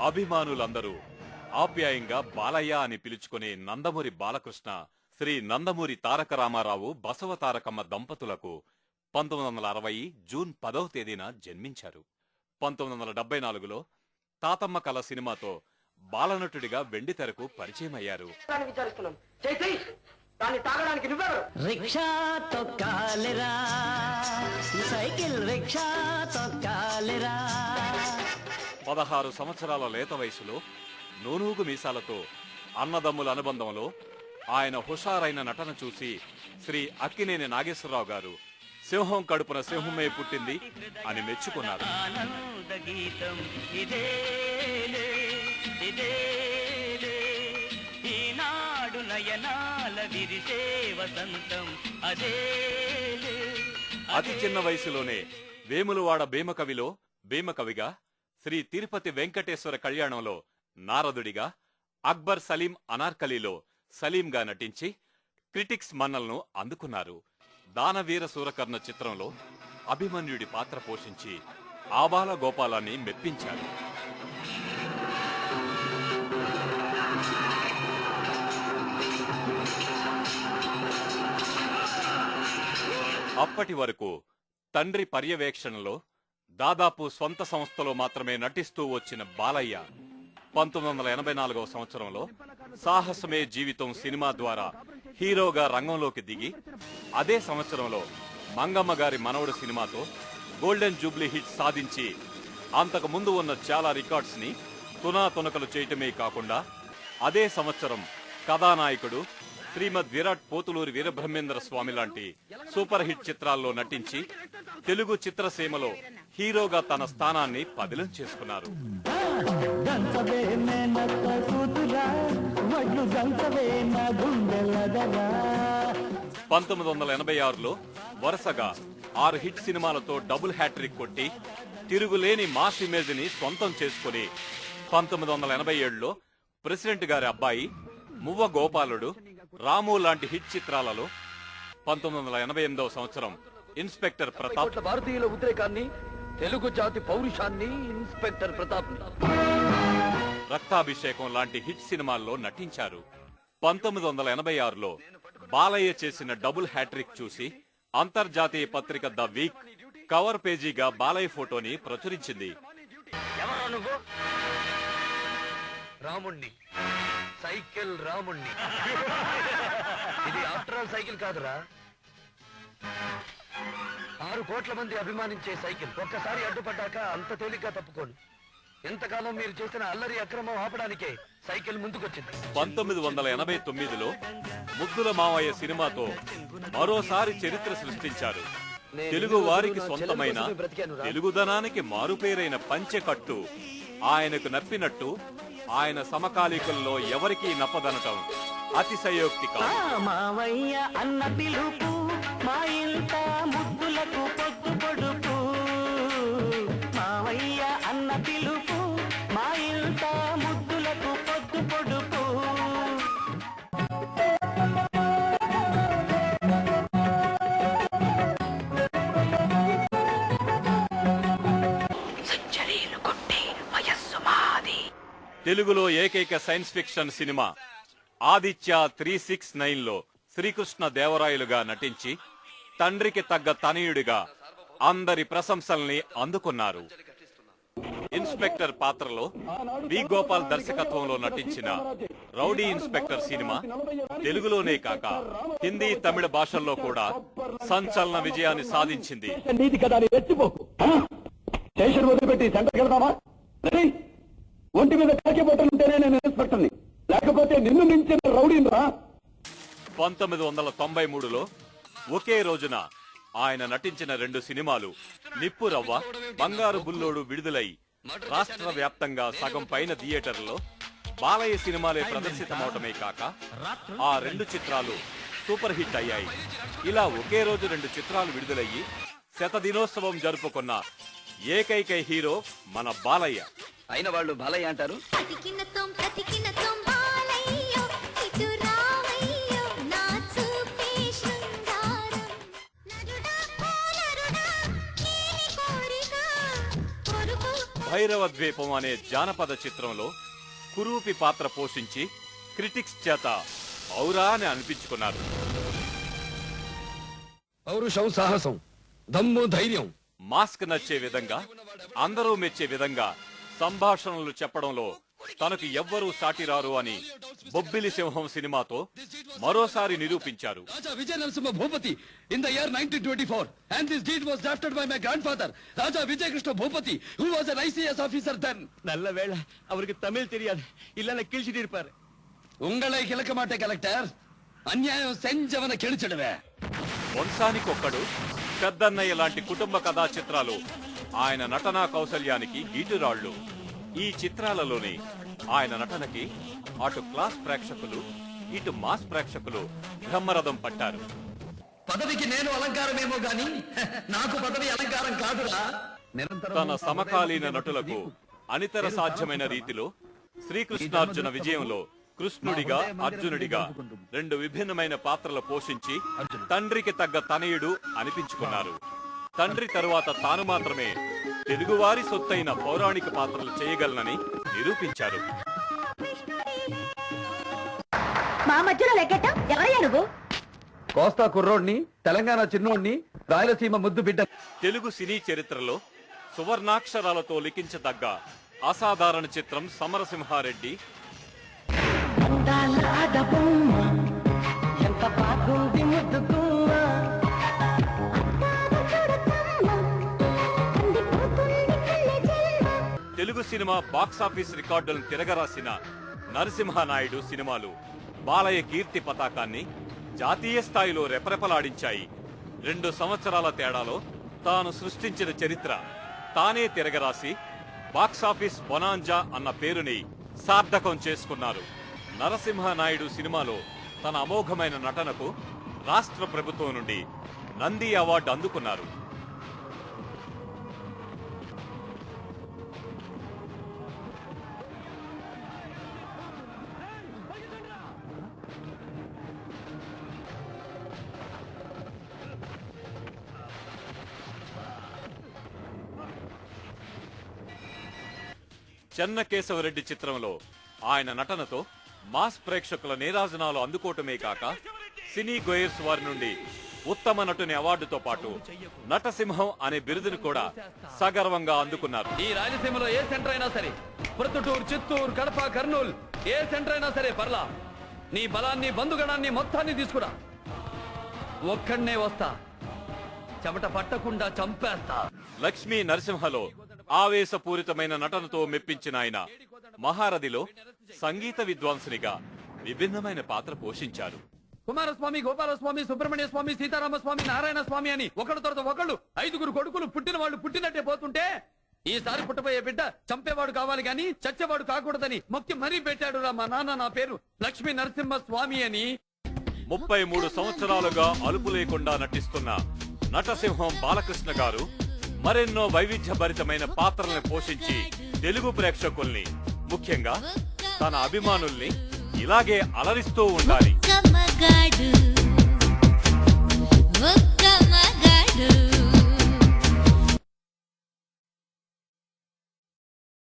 అభిమానులందరూ ఆప్యాయంగా బాలయ్య అని పిలుచుకునే నందమూరి బాలకృష్ణ, శ్రీ నందమూరి తారక రామారావు బసవ తారకమ్మ దంపతులకు 1960 జూన్ 10వ తేదీన జన్మించారు. 1974లో తాతమ్మ కళ సినిమాతో బాలనటుడిగా వెండితెరకు పరిచయమయ్యారు. రిక్షా తొక్కాలిరా, సైకిల్ రిక్షా తొక్కాలిరా. 16 సంవత్సరాల లేత వయసులో నూనూగు మీసాలతో అన్నదమ్ముల అనుబంధంలో ఆయన హుషారైన నటన చూసి శ్రీ అక్కినేని నాగేశ్వరరావు గారు సింహం కడుపున సింహమే పుట్టింది అని మెచ్చుకున్నారు. అతి చిన్న వయసులోనే వేములవాడ భీమకవిలో భీమకవిగా, శ్రీ తిరుపతి వెంకటేశ్వర కళ్యాణంలో నారదుడిగా, అక్బర్ సలీం అనార్కలిలో సలీంగా నటించి క్రిటిక్స్ మన్నలను అందుకున్నారు. దానవీర సూరకర్ణ చిత్రంలో అభిమన్యుడి పాత్ర పోషించి ఆబాల గోపాలాన్ని మెప్పించారు. అప్పటి వరకు తండ్రి పర్యవేక్షణలో దాదాపు స్వంత సంస్థలో మాత్రమే నటిస్తూ వచ్చిన బాలయ్య 1984వ సంవత్సరంలో సాహసమే జీవితం సినిమా ద్వారా హీరోగా రంగంలోకి దిగి, అదే సంవత్సరంలో మంగమ్మ గారి మనవడు సినిమాతో గోల్డెన్ జూబ్లీ హిట్ సాధించి అంతకు ముందు ఉన్న చాలా రికార్డ్స్ ని తునాతునకలు చేయటమే కాకుండా అదే సంవత్సరం కథానాయకుడు శ్రీమద్ విరాట్ పోతులూరి వీరబ్రహ్మేంద్ర స్వామి లాంటి సూపర్ హిట్ చిత్రాల్లో నటించి తెలుగు చిత్రసీమలో హీరోగా తన స్థానాన్ని పదిలం చేసుకున్నారు. 1986లో వరుసగా 6 హిట్ సినిమాలతో డబుల్ హ్యాట్రిక్ కొట్టి తిరుగులేని మాస్ ఇమేజ్ ని సొంతం చేసుకుని 1987లో ప్రెసిడెంట్ గారి అబ్బాయి, మువ్వ గోపాలుడు, రాము లాంటి హిట్ చిత్రాలలో 1988వ సంవత్సరం ఇన్స్పెక్టర్ ప్రతాప్, భారతీయుల ఉద్రేకాన్ని, తెలుగు జాతి పౌరుషాన్ని, ఇన్స్పెక్టర్ ప్రతాప్, రక్తాభిషేకం లాంటి హిట్ సినిమాల్లో నటించారు. 1986లో బాలయ్య చేసిన డబుల్ హ్యాట్రిక్ చూసి అంతర్జాతీయ పత్రిక ద వీక్ కవర్ పేజీగా బాలయ్య ఫోటోని ప్రచురించింది. రాముణ్ణి, సైకిల్ రాముణ్ణి. ఇది ఆఫ్టర్ ఆల్ సైకిల్ కాదురా, 6 కోట్ల మంది అభిమానించే సైకిల్. ఒక్కసారి అడ్డుపడ్డాక అంత తేలిగ్గా తప్పుకోను. ఎంతకాలం మీరు చేసిన అల్లరి అక్రమం ఆపడానికే సైకిల్ ముందుకొచ్చింది. 1989లో ముద్దుల మావయ్య సినిమాతో మరోసారి చరిత్ర సృష్టించారు. తెలుగు వారికి సొంతమైన తెలుగుదనానికి మారుపేరైన పంచెకట్టు ఆయనకు నప్పినట్టు ఆయన సమకాలీకుల్లో ఎవరికీ నప్పదనటం అతిశయోక్తి కాదు. మావయ్య అన్న పిలుపు మా ఇంట ముద్దులకు పొద్దు పొడుపు. మావయ్య అన్న పిలుపు మా ఇంట ముద్దులకు పొద్దు పొడుపు. తెలుగులో ఏకైక సైన్స్ ఫిక్షన్ సినిమా ఆదిత్య 369లో శ్రీకృష్ణ దేవరాయలుగా నటించి తండ్రికి తగ్గ తనయుడిగా అందరి ప్రశంసల్ని అందుకున్నారు. ఇన్స్పెక్టర్ పాత్రలో బి గోపాల్ దర్శకత్వంలో నటించిన రౌడీ ఇన్స్పెక్టర్ సినిమా తెలుగులోనే కాక హిందీ, తమిళ భాషల్లో కూడా సంచలన విజయాన్ని సాధించింది. ఒంటి మీద కాకి బట్టలుంటేనే నేను ఇన్స్పెక్టర్ని, లేకపోతే నిన్ను మించిన రౌడీరా. 1993లో ఒకే రోజున ఆయన నటించిన 2 సినిమాలు నిప్పు రవ్వ, బంగారు బుల్లోడు విడుదలై రాష్ట్ర వ్యాప్తంగా సగం పైన థియేటర్లో బాలయ్య సినిమాలే ప్రదర్శితమవటమే కాక ఆ 2 చిత్రాలు సూపర్ హిట్ అయ్యాయి. ఇలా ఒకే రోజు 2 చిత్రాలు విడుదలయ్యి శతదినోత్సవం జరుపుకున్న ఏకైక హీరో మన బాలయ్య. అయిన వాళ్ళు బాలయ్య అంటారు. భైరవ ద్వీపం అనే జానపద చిత్రంలో కురూపి పాత్ర పోషించి క్రిటిక్స్ చేత ఔరా అని అనిపించుకున్నారు. పౌరుషం, సాహసం, దమ్ము, ధైర్యం, మాస్క్ నచ్చే విధంగా, అందరూ మెచ్చే విధంగా సంభాషణలు చెప్పడంలో తనకు ఎవ్వరూ సాటిరారు అని బొబ్బిలి సింహం సినిమాతో మరోసారి నిరూపించారు. Raja Vijay Narasimha Bhupati in the year 1924, and this deed was drafted by my grandfather, Raja Vijay Krishna Bhupati, who was an ICS officer then. நல்ல வேளை அவருக்கு தமிழ் தெரியாது, இல்லன்னா கிழிச்சிட்டு இருப்பாரு. உங்களை கிழக்க மாட்டே கலெக்டர், అన్యాయం సెంజవన కెడిచెడవే. వంశానికొక్కడు పెద్దన్నయ్య లాంటి కుటుంబ కథా చిత్రాలు ఆయన నటనా కౌశల్యానికి గీటురాళ్లు. ఈ చిత్రాలలోని ఆయన నటనకి అటు క్లాస్ ప్రేక్షకులు, ఇటు మాస్ ప్రేక్షకులు బ్రహ్మరథం పట్టారు. పదవికి నేను అలంకారమేమో గాని నాకు పదవి అలంకారం కాదురా. తన సమకాలీన నటులకు అనితర సాధ్యమైన రీతిలో శ్రీకృష్ణార్జున విజయంలో కృష్ణుడిగా, అర్జునుడిగా రెండు విభిన్నమైన పాత్రలు పోషించి తండ్రికి తగ్గ తనయుడు అనిపించుకున్నారు. తండ్రి తరువాత తాను మాత్రమే తెలుగువారి సొత్తైన పౌరాణిక పాత్రలు చేయగలనని నిరూపించారు. మా మధ్యలో లెక్కటం ఎవరయ్యా నువ్వు? కోస్తా కుర్రోడ్ని, తెలంగాణ చిన్నోడ్ని, రాయలసీమ ముద్దు బిడ్డ. తెలుగు సినీ చరిత్రలో సువర్ణాక్షరాలతో లిఖించదగ్గ అసాధారణ చిత్రం సమరసింహారెడ్డి. ఎంత బాగుంది ముద్దుకుమ్మ. తెలుగు సినిమా బాక్సాఫీస్ రికార్డులను తిరగరాసిన నరసింహనాయుడు సినిమాలు బాలయ్య కీర్తి పతాకాన్ని జాతీయ స్థాయిలో రెపరెపలాడించాయి. 2 సంవత్సరాల తేడాలో తాను సృష్టించిన చరిత్ర తానే తిరగరాసి బాక్సాఫీస్ బొనాంజా అన్న పేరుని సార్థకం చేసుకున్నారు. నరసింహనాయుడు సినిమాలో తన అమోఘమైన నటనకు రాష్ట్ర ప్రభుత్వం నుండి నంది అవార్డు అందుకున్నారు. చెన్నకేశవరెడ్డి చిత్రంలో ఆయన నటనతో మాస్ ప్రేక్షకుల నీరాజనాలు అందుకోవటమే కాక సినీ గోయర్స్ వారి నుండి ఉత్తమ నటుని అవార్డుతో పాటు నటసింహం అనే బిరుదును కూడా సగర్వంగా అందుకున్నారు. ఈ రాయలసీమలో ఏ సెంటర్ అయినా సరే, ప్రొద్దుటూరు, చిత్తూరు, కడప, కర్నూలు, ఏ సెంటర్ అయినా సరే పర్లా, నీ బలాన్ని, బంధుగణాన్ని మొత్తాన్ని తీసుకురా. ఒక్కడనే వస్తా, చెమట పట్టకుండా చంపేస్తా. లక్ష్మీ నరసింహలో ఆవేశపూరితమైన నటనతో మెప్పించిన ఆయన మహారథిలో సంగీత విద్వాంసునిగా విభిన్నమైన పాత్ర పోషించారు. కుమారస్వామి, గోపాలస్వామి, సుబ్రహ్మణ్య స్వామి, సీతారామస్వామి, నారాయణ స్వామి అని ఒకళ్ళ తర్వాత ఒకళ్ళు 5 కొడుకులు పుట్టిన వాళ్ళు పుట్టినట్టే పోతుంటే ఈసారి పుట్టబోయే బిడ్డ చంపేవాడు కావాలి గాని చచ్చేవాడు కాకూడదని మొక్కి మరీ పెట్టాడు రా మా నాన్న నా పేరు లక్ష్మీ నరసింహ స్వామి అని. 33 సంవత్సరాలుగా అలుపు లేకుండా నటిస్తున్న నటసింహం బాలకృష్ణ గారు మరెన్నో వైవిధ్యభరితమైన పాత్రలను పోషించి తెలుగు ప్రేక్షకుల్ని, ముఖ్యంగా తన అభిమానుల్ని ఇలాగే అలరిస్తూ ఉండాలి. ఒక్క మగాడు